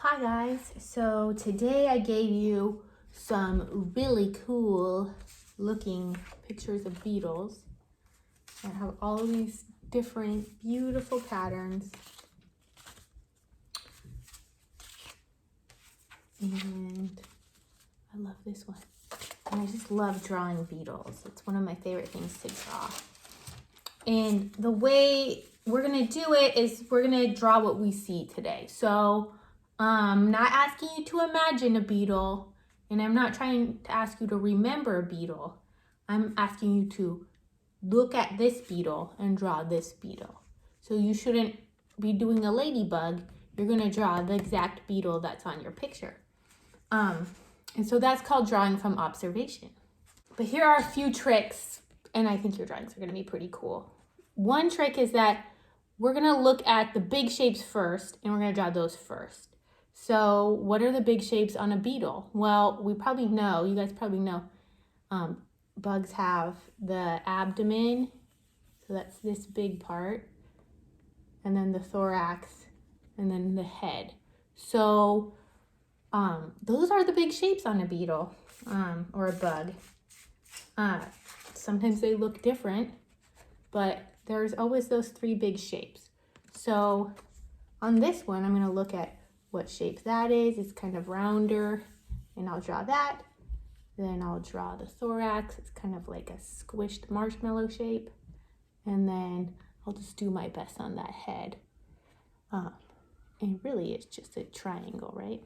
Hi guys, so today I gave you some really cool looking pictures of beetles that have all of these different beautiful patterns. And I love this one. And I just love drawing beetles. It's one of my favorite things to draw. And the way we're gonna do it is we're gonna draw what we see today. So I'm not asking you to imagine a beetle, and I'm not trying to ask you to remember a beetle. I'm asking you to look at this beetle and draw this beetle. So you shouldn't be doing a ladybug. You're gonna draw the exact beetle that's on your picture. And so that's called drawing from observation. But here are a few tricks, and I think your drawings are gonna be pretty cool. One trick is that we're gonna look at the big shapes first, and we're gonna draw those first. So what are the big shapes on a beetle? Well, we probably know, you guys probably know, bugs have the abdomen, so that's this big part, and then the thorax, and then the head. So those are the big shapes on a beetle or a bug. Sometimes they look different, but there's always those three big shapes. So on this one, I'm gonna look at what shape that is. It's kind of rounder, and I'll draw that. Then I'll draw the thorax. It's kind of like a squished marshmallow shape. And then I'll just do my best on that head. And really it's just a triangle, right?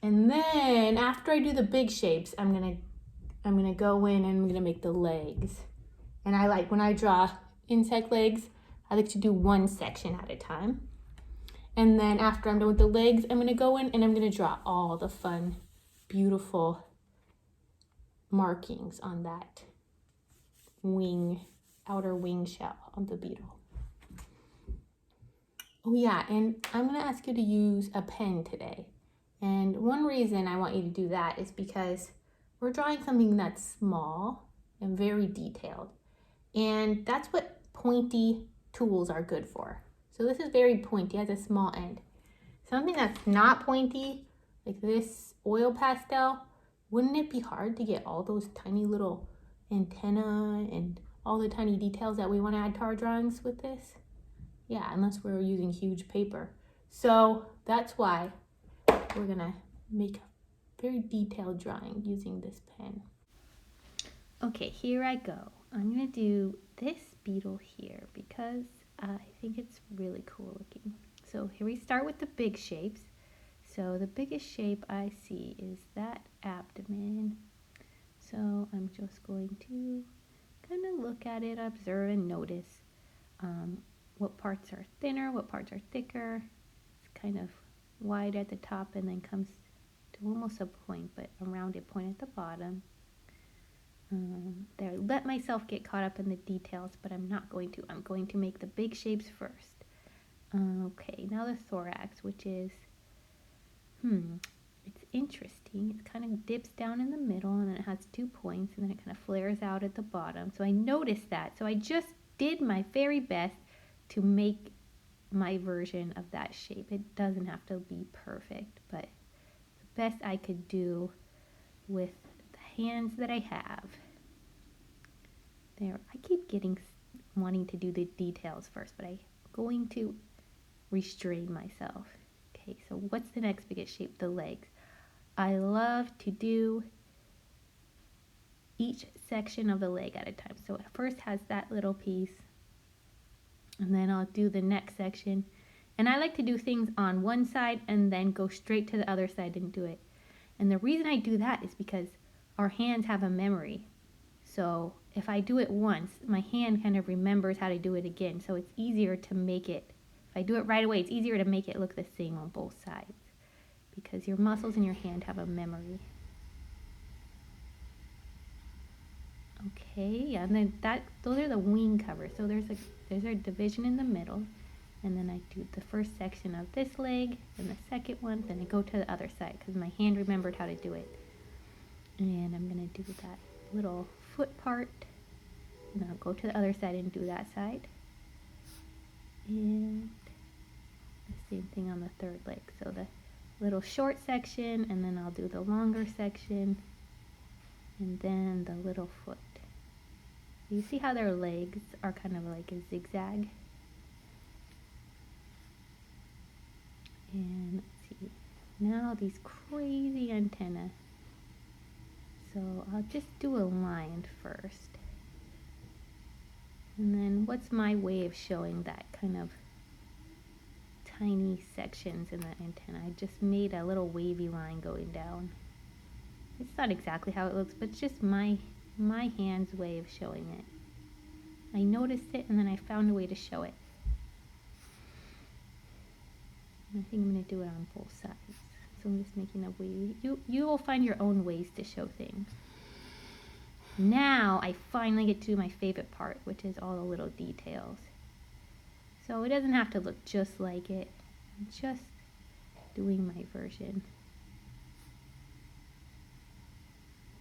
And then after I do the big shapes, I'm gonna go in and I'm gonna make the legs. And I like, when I draw insect legs, I like to do one section at a time. And then after I'm done with the legs, I'm gonna go in and I'm gonna draw all the fun, beautiful markings on that wing, outer wing shell of the beetle. Oh yeah, and I'm gonna ask you to use a pen today. And one reason I want you to do that is because we're drawing something that's small and very detailed. And that's what pointy tools are good for. So this is very pointy, it has a small end. Something that's not pointy, like this oil pastel, wouldn't it be hard to get all those tiny little antenna and all the tiny details that we want to add to our drawings with this? Yeah, unless we're using huge paper. So that's why we're gonna make a very detailed drawing using this pen. Okay, here I go. I'm gonna do this beetle here because I think it's really cool looking. So here we start with the big shapes. So the biggest shape I see is that abdomen. So I'm just going to kind of look at it, observe and notice what parts are thinner, what parts are thicker. It's kind of wide at the top and then comes to almost a point, but a rounded point at the bottom. There, let myself get caught up in the details, but I'm not going to. I'm going to make the big shapes first. Okay, now the thorax, which is, it's interesting. It kind of dips down in the middle and then it has 2 points and then it kind of flares out at the bottom. So I noticed that. So I just did my very best to make my version of that shape. It doesn't have to be perfect, but the best I could do with the hands that I have. There, I keep wanting to do the details first, but I'm going to restrain myself. Okay, so what's the next biggest shape? The legs. I love to do each section of the leg at a time. So it first has that little piece, and then I'll do the next section. And I like to do things on one side and then go straight to the other side and do it. And the reason I do that is because our hands have a memory. So if I do it once, my hand kind of remembers how to do it again. So it's easier to make it, if I do it right away, it's easier to make it look the same on both sides because your muscles in your hand have a memory. Okay, yeah, and then those are the wing covers. So there's a division in the middle, and then I do the first section of this leg, and the second one, then I go to the other side because my hand remembered how to do it. And I'm gonna do that little foot part, and I'll go to the other side and do that side. And the Same thing on the third leg. So the little short section, and then I'll do the longer section, and then the little foot. You see how their legs are kind of like a zigzag? And let's see, now these crazy antennae. So I'll just do a line first. And then what's my way of showing that kind of tiny sections in the antenna? I just made a little wavy line going down. It's not exactly how it looks, but it's just my hand's way of showing it. I noticed it and then I found a way to show it. I think I'm going to do it on both sides. So I'm just making a wavy. You will find your own ways to show things. Now I finally get to my favorite part, which is all the little details. So it doesn't have to look just like it. I'm just doing my version.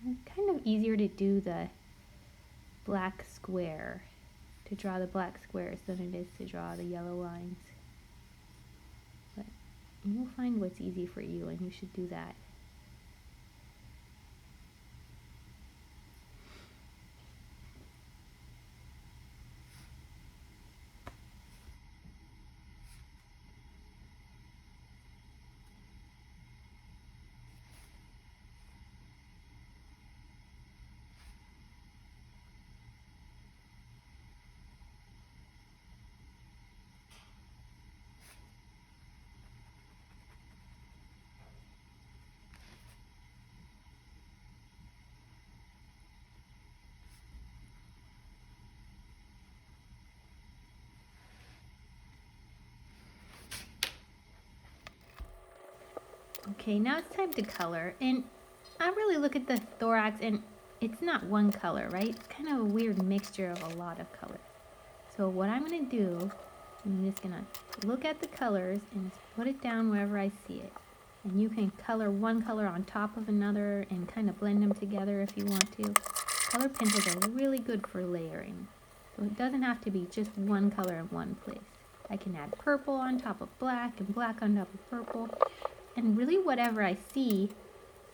It's kind of easier to do the black square, to draw the black squares, than it is to draw the yellow lines. But you'll find what's easy for you, and you should do that. Okay, now it's time to color, and I really look at the thorax, and it's not one color, right? It's kind of a weird mixture of a lot of colors. So what I'm going to do, I'm just going to look at the colors and just put it down wherever I see it. And you can color one color on top of another and kind of blend them together if you want to. Color pencils are really good for layering. So it doesn't have to be just one color in one place. I can add purple on top of black and black on top of purple. And really whatever I see,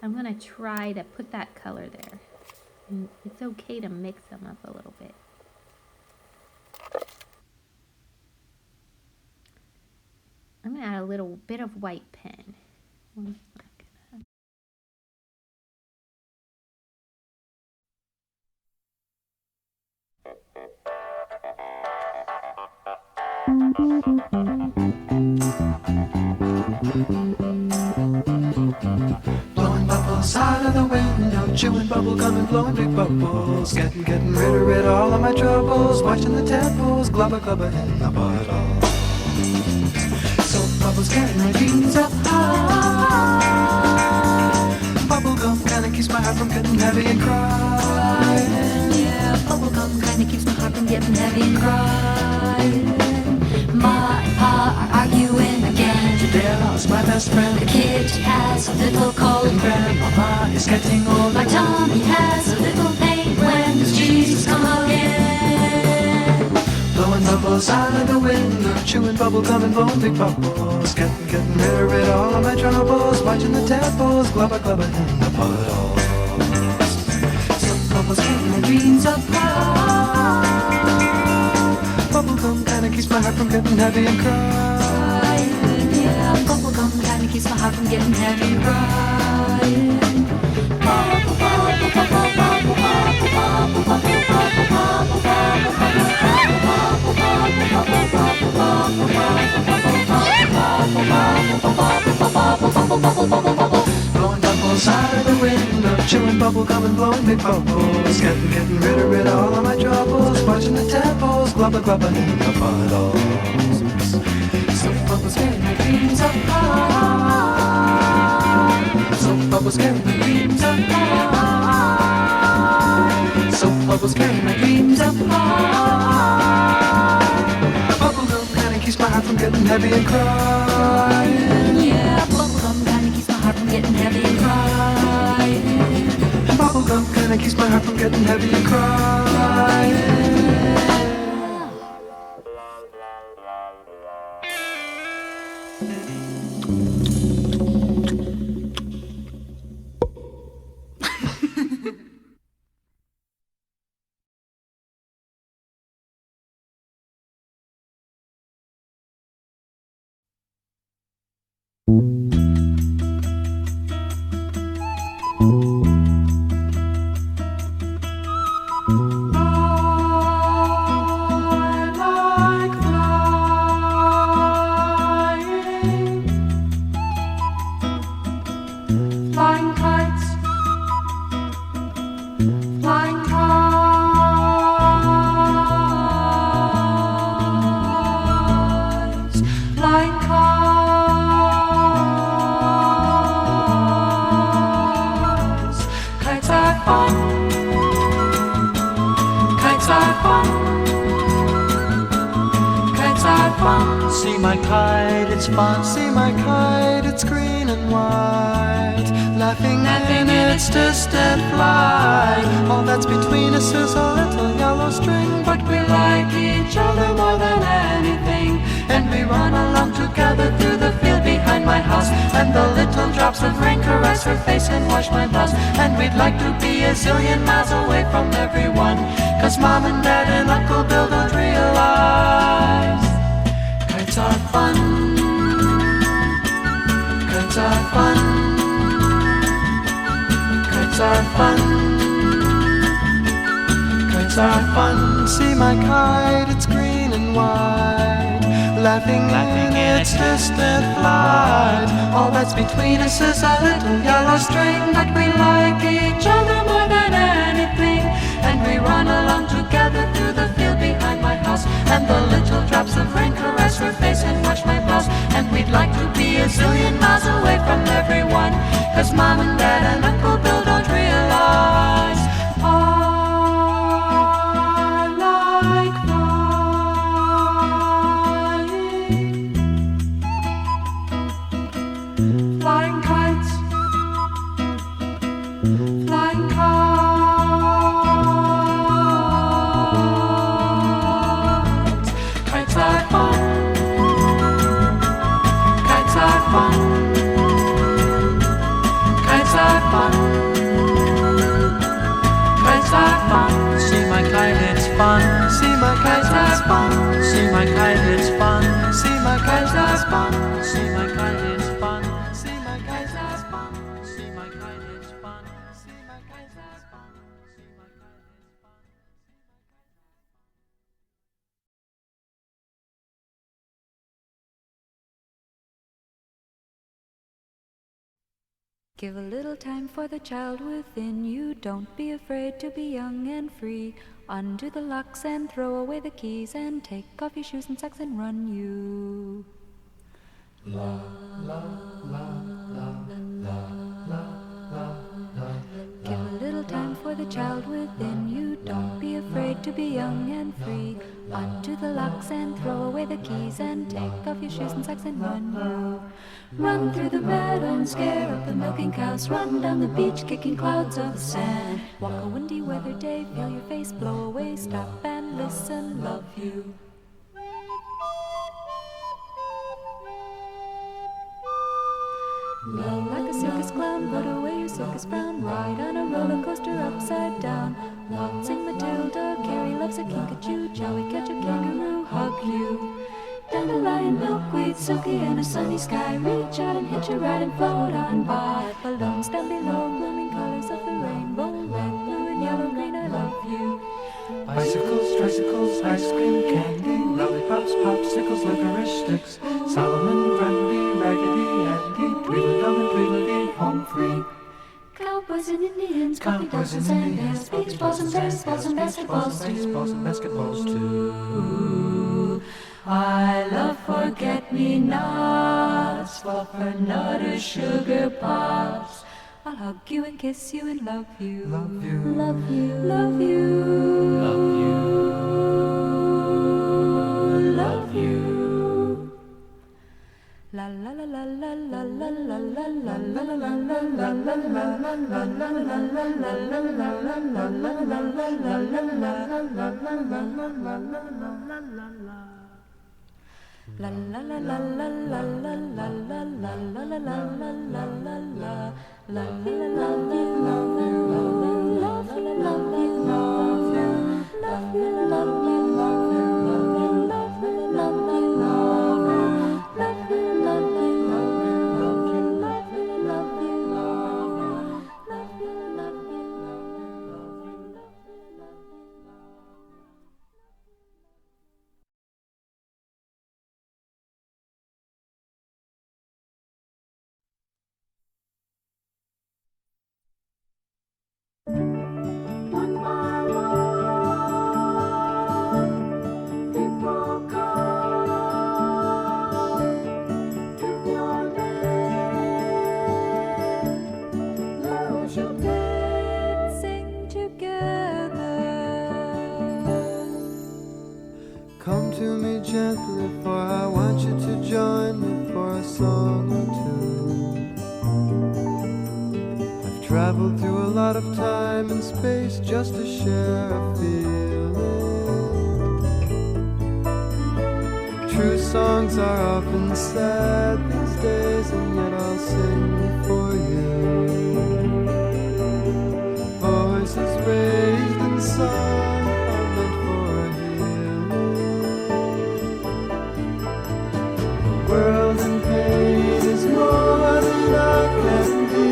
I'm going to try to put that color there. And it's okay to mix them up a little bit. I'm going to add a little bit of white pen. One second. Blowing bubbles out of the window, chewing bubble gum and blowing big bubbles. Getting rid of all of my troubles. Watching the tadpoles glubber glubber in the bottle. Soap bubbles carry my dreams up high. Bubble gum kinda keeps my heart from getting heavy and crying. Yeah, bubble gum kinda keeps my heart from getting heavy and crying. Ma and Pa are arguing again. Today I lost my best friend. The kid has a little cold. And Grandmama is getting old. My tummy has a little pain. When does Jesus come again? Blowing bubbles out of the window, chewing bubble gum and blowing big bubbles. Getting rid of all of my troubles. Watching the tadpoles glubber glubber in the puddles. Some bubbles keep my dreams up high. Bubble gum kinda keeps my heart from getting heavy and crying. Yeah, bubble gum kinda keeps my heart from getting heavy and crying. Bubble, bubble, bubble, bubble, bubble, bubble, bubble, bubble, bubble, bubble, Blowing bubbles out of the window, chewing bubble gum and blowing big bubbles. Getting rid of all of my troubles. Watching the tadpoles glubber glubber in the puddles. Soap bubbles carry my dreams up high. Soap bubbles carry my dreams up high. Soap bubbles carry my dreams up high. Bubble gum kinda keeps my heart from getting heavy and crying. Yeah, bubble gum kinda keeps my heart from getting heavy and crying. Bubble gum kinda keeps my heart from getting heavy and crying. Flying kites, flying kites, flying kites. Kites are fun. Kites are fun. Kites are fun. See my kite, it's fun. See my kite, it's green and white. Laughing in its distant flight. All that's between us is a little yellow string, but we like each other more than anything. And we run along together through the field behind my house. And the little drops of rain caress her face and wash my blouse. And we'd like to be a zillion miles away from everyone, 'cause Mom and Dad and Uncle Bill don't realize kites are fun. Kites are fun. Kites are fun. Kites are fun. See my kite, it's green and white. Laughing in its distant flight. All that's between us is a little yellow string, but we like each other more than anything. And we run along together through the field behind my house. And the little drops of rain caress her face and wash my blouse. And we'd like to be a zillion miles away from everyone, 'cause Mom and Dad and Uncle Bill don't realize I like flying. Flying kites, flying kites. Kites are fun. Kites are fun. Kites are fun. Kites are fun. See my kite, it's fun. See my kite, it's fun. See my kite, it's fun. See my kite, it's fun. See my kite, it's fun. See my kite, it's fun. See my kite, it's fun. See my kite, it's fun. See my kite, it's fun. Give a little time for the child within you. Don't be afraid to be young and free. Undo the locks and throw away the keys, and take off your shoes and socks and run you. Give a little time for the child within you. Don't be afraid to be young and free. Undo the locks and throw away the keys, and take off your shoes and socks and run you. Run through the meadow and scare up the milking cows. Run down the beach kicking clouds of sand. Walk a windy weather day, feel your face blow away. Stop and listen, love you. Love like a circus clown, put away your circus frown. Ride on a roller coaster upside down. Waltzing Matilda, Carrie loves a kinkajou. Joey catch a kangaroo, hug you. Dandelion, milkweed, silky and a sunny sky. Reach out and hitch a ride and float on by. Balloons down below, blooming colors of the rainbow. Red, blue and yellow, green, I love you. Bicycles, tricycles, ice cream, candy, lollipops, popsicles, licorice sticks, Solomon, Grundy, Raggedy Andy, Tweedledum and Tweedledee, home free. Cowboys and Indians, coffee dogs and sandals, beach balls and baseballs and basketballs too. Baseballs and basketballs too. I love forget-me-nots, fluffernutters, sugar pops. I'll hug you and kiss you and love you. Love you. Love you. Love you. Love you. Love you. La la la la la la la la la la la la la la la la. La la la la la la la la la la la la la la la la la la la One by one, people come to your bed. Lose your pain. sing together. Come to me gently, for I want you to join me for a song or two. I've traveled through a lot of time and space just to share a feeling. True songs are often sad these days, and yet I'll sing for you. Voices raised in song are meant for healing. The world in pain is more than I can do.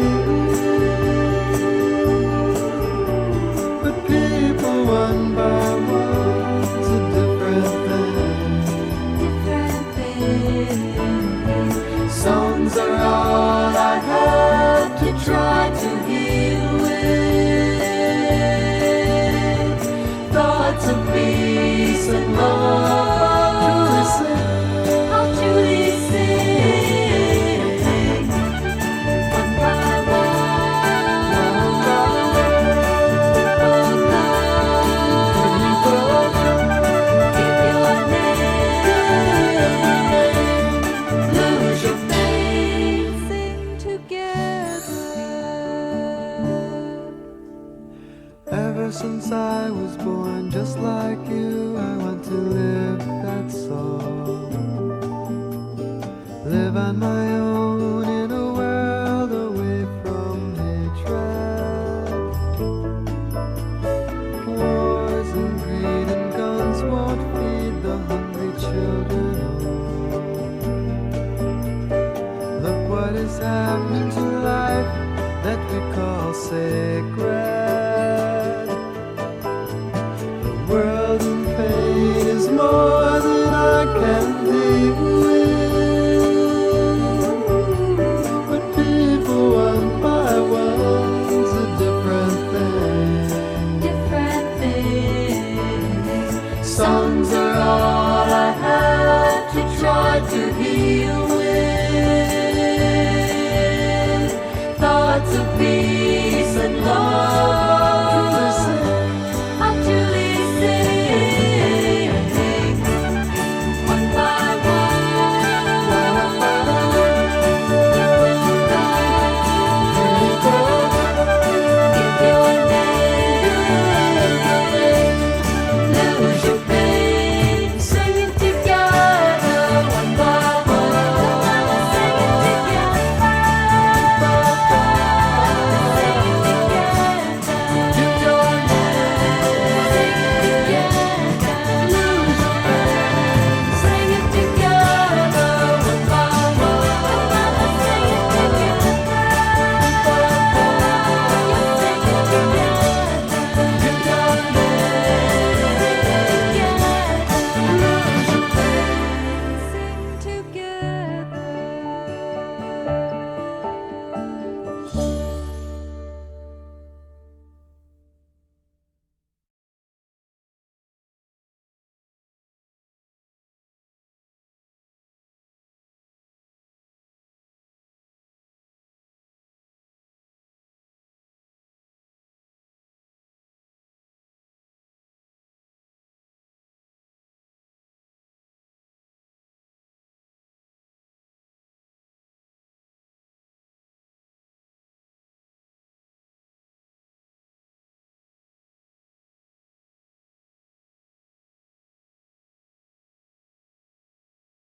But people one by one's a different thing. Songs are all I have to try to heal with. Thoughts of peace and love, I'll truly sing. One by one, give your name. Lose your pain. Sing together. Ever since I was born, just like you, I want to live that song. Live on my own in a world away from hatred. Wars and greed and guns won't feed the hungry children. Look what is happening to life that we call sacred. The world in pain is more than I can do.